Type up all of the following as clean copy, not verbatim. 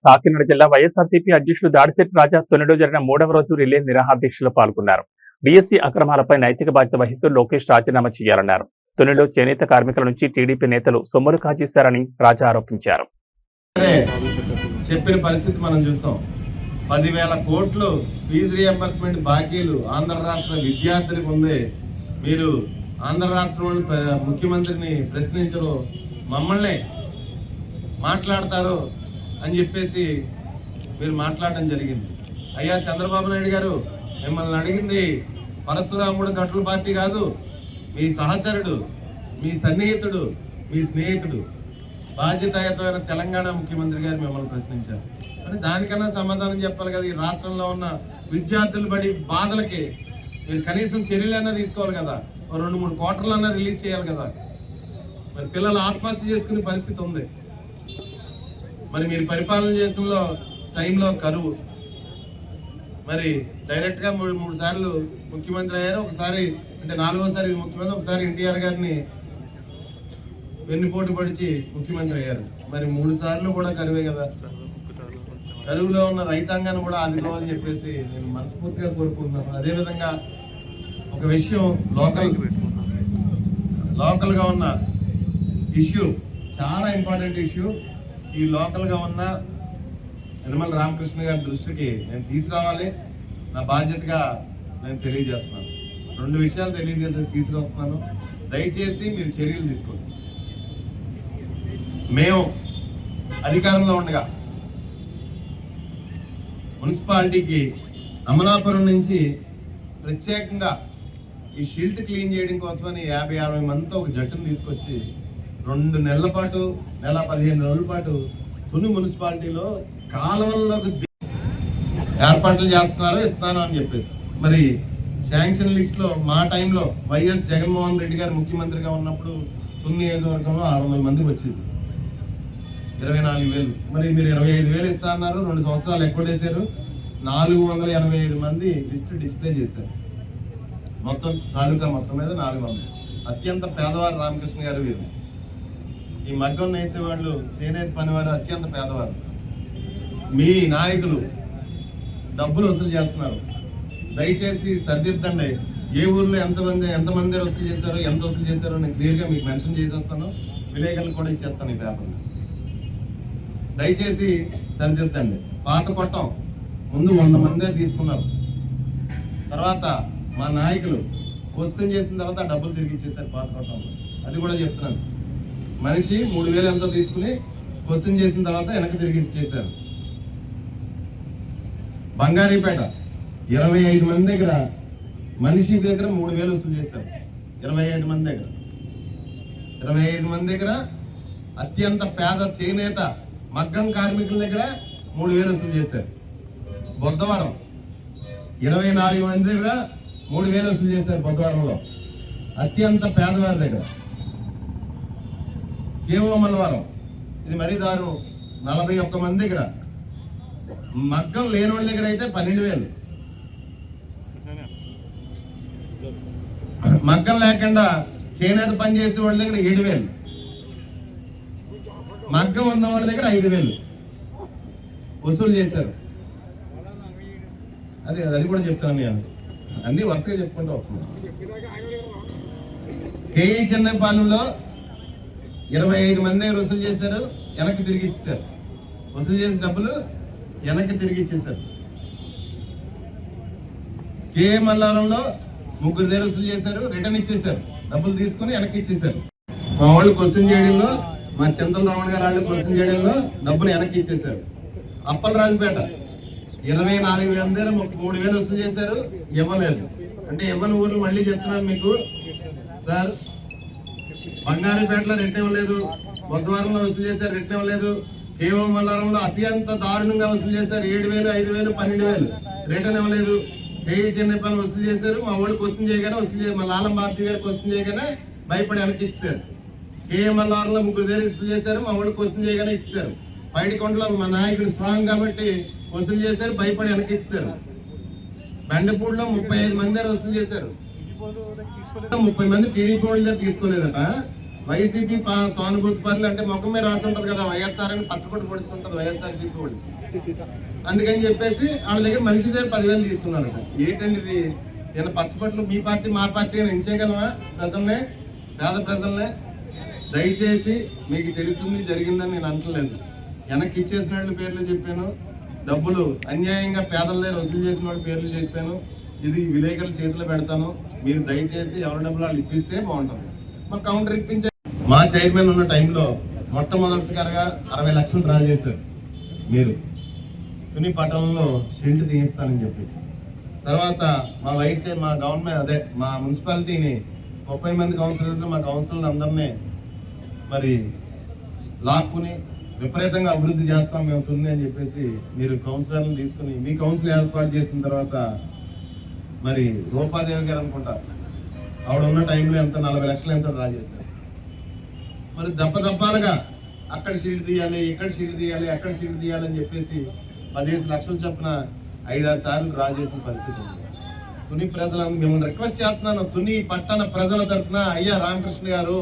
కాకినాడ జిల్లా వైఎస్ఆర్సీపీ అధ్యక్షుడు దాడిశెట్టి రాజా తొనిలో జరిగిన 3వ రోజు రిలే నిరాహార దీక్షలో పాల్గొన్నారు. డిఎస్సీ అక్రమాలపై నైతిక బాధ్యత వహిస్తూ లోకేష్ రాజీనామా చేయాలన్నారు. తొనిలో చేనేత కార్మికుల నుంచి టీడీపీ నేతలు సొమ్ములు కాజేశారని రాజా ఆరోపించారు. చెప్పిన పరిస్థితి మనం చూస్తాం. 10,000 కోట్లు ఫీజు రియంబర్స్మెంట్ బాకీలు ఆంధ్ర రాష్ట్ర విద్యార్థులకు ఉంది. మీరు ఆంధ్ర రాష్ట్రంలో ముఖ్యమంత్రిని ప్రశ్నించరు, మమ్మల్ని మాట్లాడతారు అని చెప్పేసి మీరు మాట్లాడడం జరిగింది. అయ్యా చంద్రబాబు నాయుడు గారు, మిమ్మల్ని అడిగింది పరశురాముడు గట్ల పార్టీ కాదు, మీ సహచరుడు, మీ సన్నిహితుడు, మీ స్నేహితుడు, బాధ్యతాయుతమైన తెలంగాణ ముఖ్యమంత్రి గారు మిమ్మల్ని ప్రశ్నించారు. మరి దానికన్నా సమాధానం చెప్పాలి కదా. ఈ రాష్ట్రంలో ఉన్న విద్యార్థులు పడి బాధలకి మీరు కనీసం చర్యలన్నా తీసుకోవాలి కదా. 2-3 క్వార్టర్లన్నా రిలీజ్ చేయాలి కదా. మరి పిల్లలు ఆత్మహత్య చేసుకునే పరిస్థితి ఉంది. మరి మీరు పరిపాలన చేసిన టైంలో కరువు, మరి డైరెక్ట్గా 3 సార్లు ముఖ్యమంత్రి అయ్యారు. ఒకసారి అంటే 4వసారి ఇది ముఖ్యమంత్రి, ఒకసారి ఎన్టీఆర్ గారిని వెన్నుపోటు పడిచి ముఖ్యమంత్రి అయ్యారు. మరి 3 సార్లు కూడా కరువే కదా. కరువులో ఉన్న రైతాంగాన్ని కూడా ఆదుకోవాలని చెప్పేసి నేను మనస్ఫూర్తిగా కోరుకుంటున్నాను. అదేవిధంగా ఒక విషయం, లోకల్గా ఉన్న ఇష్యూ చాలా ఇంపార్టెంట్ ఇష్యూ. ఈ లోకల్గా ఉన్న యనమల రామకృష్ణ గారి దృష్టికి నేను తీసుకురావాలి, నా బాధ్యతగా నేను తెలియజేస్తున్నాను. 2 విషయాలు తీసుకొస్తున్నాను. దయచేసి మీరు చర్యలు తీసుకోండి. మేము అధికారంలో ఉండగా మున్సిపాలిటీకి అమలాపురం నుంచి ప్రత్యేకంగా ఈ షిల్ట్ క్లీన్ చేయడం కోసమని 50-60 మందితో ఒక జట్టును తీసుకొచ్చి 2 నెలల పాటు, 15 రోజుల పాటు తుని మున్సిపాలిటీలో కాలువల్లోకి ఏర్పాట్లు చేస్తున్నారు, ఇస్తాను అని చెప్పేసి. మరి శాంక్షన్ లిస్ట్లో మా టైంలో వైఎస్ జగన్మోహన్ రెడ్డి గారు ముఖ్యమంత్రిగా ఉన్నప్పుడు తుని నియోజకవర్గంలో 600 మందికి వచ్చేది, 24,000. మరి మీరు 25,000 ఇస్తా అన్నారు, 2 సంవత్సరాలు ఎక్కువ చేశారు. 485 మంది లిస్టు డిస్ప్లే చేశారు. మొత్తం తాలూకా మొత్తం మీద 400. అత్యంత పేదవారు రామకృష్ణ గారు వీరు. ఈ మగ్గం వేసేవాళ్ళు, చేనేత పనివారు అత్యంత పేదవారు. మీ నాయకులు డబ్బులు వసూలు చేస్తున్నారు. దయచేసి సరిదిద్దండి. ఏ ఊర్లో ఎంతమంది వసూలు చేశారో, ఎంత వసూలు చేశారో నేను క్లియర్గా మీకు మెన్షన్ చేసేస్తాను. విలేకరులు కూడా ఇచ్చేస్తాను ఈ పేపర్ని. దయచేసి సరిదిద్దండి. పాత కొట్టం ముందు 100 మందే తీసుకున్నారు. తర్వాత మా నాయకులు క్వశ్చన్ చేసిన తర్వాత డబ్బులు తిరిగి ఇచ్చేసారు పాత కొట్టంలో. అది కూడా చెప్తున్నాను. మనిషి 3,000 ఎంతో తీసుకుని క్వశ్చన్ చేసిన తర్వాత వెనక్కి తిరిగి ఇచ్చేసారు. బంగారీపేట 25 మంది దగ్గర మనిషి దగ్గర 3,000 వసూలు చేశారు. 25 మంది దగ్గర 25 మంది దగ్గర అత్యంత పేద చేనేత మగ్గం కార్మికుల దగ్గర 3,000 వసూలు చేశారు. బుధవారం 24 మంది దగ్గర 3,000 వసూలు చేశారు. బుధవారంలో అత్యంత పేదవారి దగ్గర. కేవో మల్లవారం, ఇది మరీ దారుణం, 41 మంది దగ్గర. మగ్గం లేని వాళ్ళ దగ్గర అయితే 12,000. మగ్గం లేకుండా చేనేత పని చేసే వాళ్ళ దగ్గర 7,000. మగ్గం ఉన్న వాళ్ళ దగ్గర 5,000 వసూలు చేశారు. అది కూడా చెప్తాను నేను, అన్ని వరుసగా చెప్పుకుంటూ వస్తున్నాను. కేఈ చెన్నైపాలెంలో 25 మంది దగ్గర వసూలు చేశారు, వెనక్కి తిరిగి ఇచ్చేసారు. వసూలు చేసిన డబ్బులు వెనక్కి తిరిగి ఇచ్చేసారు. కేఏ మల్లారంలో 3 దగ్గర వసూలు చేశారు, రిటర్న్ ఇచ్చేసారు. డబ్బులు తీసుకుని వెనక్కి ఇచ్చేసారు. మా వాళ్ళు క్వశ్చన్ చేయడంలో, మా చింతల రమణ గారు వాళ్ళు క్వశ్చన్ చేయడంలో డబ్బులు వెనక్కి ఇచ్చేసారు. అప్పలరాజుపేట 24 మంది దగ్గర 3,000 వసూలు చేశారు, ఇవ్వలేదు. అంటే ఇవ్వని ఊర్లు మళ్ళీ చెప్తున్నాను మీకు సార్. బంగారీపేటలో రిటర్న్ ఇవ్వలేదు, బుధవారంలో వసూలు చేశారు, రిటర్న్ ఇవ్వలేదు. కేవో మల్లారంలో అత్యంత దారుణంగా వసూలు చేశారు, 7,000, 5,000, 12,000 రిటర్న్ ఇవ్వలేదు. కేఈ చెన్నైపాలెం వసూలు చేశారు. మా వాళ్ళు క్వశ్చన్ చేయగానే మా లాలం భారతి గారు క్వశ్చన్ చేయగానే భయపడి వెనక్కి ఇచ్చారు. కేఏ మల్లారంలో 3 దగ్గర వసూలు చేశారు, మా వాళ్ళు క్వశ్చన్ చేయగానే ఇచ్చారు. పైడికొండలో మా నాయకుడు స్ట్రాంగ్ కాబట్టి వసూలు చేశారు, భయపడి వెనక్కి ఇచ్చారు. బెండపూడిలో 35 మంది దగ్గర వసూలు చేశారు, 30 మంది టీడీపీ వాళ్ళ దగ్గర తీసుకోలేదట. వైసీపీ సానుభూతి పనులు అంటే ముఖం మీద రాసి ఉంటది కదా, వైఎస్ఆర్ అని పచ్చకొట్టు పొడుస్తుంటది వైఎస్ఆర్సీపీ వాళ్ళు. అందుకని చెప్పేసి వాళ్ళ దగ్గర మనిషి దగ్గర 10,000 తీసుకున్నారట. ఏంటండి ఇది? నేను పచ్చపట్లు మీ పార్టీ మా పార్టీ అని ఎంచేయగలమా ప్రజల్నే, పేద ప్రజల్నే? దయచేసి మీకు తెలిసింది జరిగిందని నేను అంటలేదు. వెనక్కి ఇచ్చేసిన వాళ్ళ పేర్లు చెప్పాను, డబ్బులు అన్యాయంగా పేదల దగ్గర వసూలు చేసిన వాళ్ళ పేర్లు చెప్పాను. ఇది విలేకరుల చేతిలో పెడతాను. మీరు దయచేసి ఎవరి డబ్బులు వాళ్ళు ఇప్పిస్తే బాగుంటుంది. మాకు కౌంటర్ ఇప్పించే మా చైర్మన్ ఉన్న టైంలో మొట్టమొదటిసారిగా 60 లక్షలు డ్రా చేశారు మీరు తుని పట్టణంలో షిల్డ్ తీయిస్తానని చెప్పేసి. తర్వాత మా మా గవర్నమెంట్ మా మున్సిపాలిటీని 30 మంది కౌన్సిలర్లు మా కౌన్సిలర్లు అందరినీ మరి లాక్కుని విపరీతంగా అభివృద్ధి చేస్తాం మేము తుని అని చెప్పేసి మీరు కౌన్సిలర్లను తీసుకుని మీ కౌన్సిల్ ఏర్పాటు చేసిన తర్వాత మరి రూపాదేవి గారు అనుకుంటా ఆవిడ ఉన్న టైంలో ఎంత 40 లక్షలు ఎంత డ్రా చేశారు. మరి దప్పదప్పాలుగా అక్కడ షీల్డ్ తీయాలి, ఇక్కడ షీల్డ్ తీయాలి, అక్కడ షీల్డ్ తీయాలి అని చెప్పేసి 15 లక్షలు చొప్పున 5-6 సార్లు డ్రా చేసిన పరిస్థితి ఉంది. తుని ప్రజలను మిమ్మల్ని రిక్వెస్ట్ చేస్తున్నాను, తుని పట్టణ ప్రజల తరఫున, అయ్యా రామకృష్ణ గారు,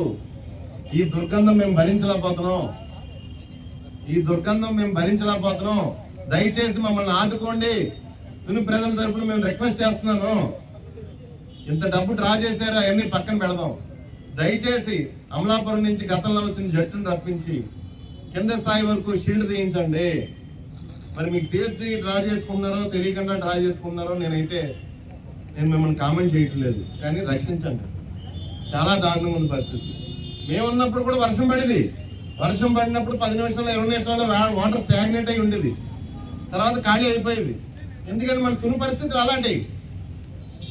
ఈ దుర్గంధం మేము భరించలేకపోతున్నాం, దయచేసి మమ్మల్ని ఆదుకోండి. తుని ప్రజల తరఫున మేము రిక్వెస్ట్ చేస్తున్నాను. ఇంత డబ్బు డ్రా చేశారు, అవన్నీ పక్కన పెడదాం. దయచేసి అమలాపురం నుంచి గతంలో వచ్చిన జట్టును రప్పించి కింద స్థాయి వరకు షీల్డ్ తీయించండి. మరి మీకు తెలిసి డ్రా చేసుకున్నారో తెలియకుండా డ్రా చేసుకున్నారో నేను మిమ్మల్ని కామెంట్ చేయట్లేదు, కానీ రక్షించండి. చాలా దారుణంగా ఉంది పరిస్థితి. మేము ఉన్నప్పుడు కూడా వర్షం పడినప్పుడు 10 నిమిషాలు 20 నిమిషాలు వాటర్ స్టాగ్నేట్ అయి ఉండేది, తర్వాత ఖాళీ అయిపోయేది. ఎందుకంటే మన తుని పరిస్థితులు అలాంటివి.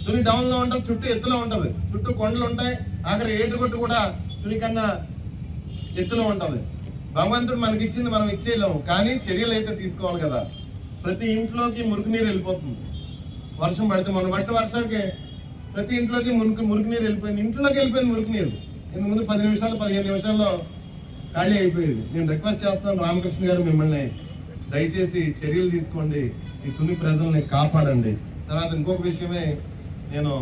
తుని డౌన్లో ఉంటుంది, చుట్టూ ఎత్తులో ఉంటుంది, చుట్టూ కొండలు ఉంటాయి, ఆఖరి ఏటుగొట్టు కూడా తుని కన్నా ఎత్తులో ఉంటుంది. భగవంతుడు మనకి ఇచ్చింది మనం ఇచ్చేయలేము, కానీ చర్యలు అయితే తీసుకోవాలి కదా. ప్రతి ఇంట్లోకి మురికి నీరు వెళ్ళిపోతుంది వర్షం పడితే. మనం బట్టి వర్షానికి ప్రతి ఇంట్లోకి మురికి నీరు వెళ్ళిపోయింది, ఇంట్లోకి వెళ్ళిపోయింది మురికి నీరు. ఇంతకు ముందు 10 నిమిషాలు 15 నిమిషాల్లో ఖాళీ అయిపోయేది. నేను రిక్వెస్ట్ చేస్తాను రామకృష్ణ గారు, మిమ్మల్ని దయచేసి చర్యలు తీసుకోండి, ఈ తుని ప్రజల్ని కాపాడండి. తర్వాత ఇంకొక విషయమే, నేను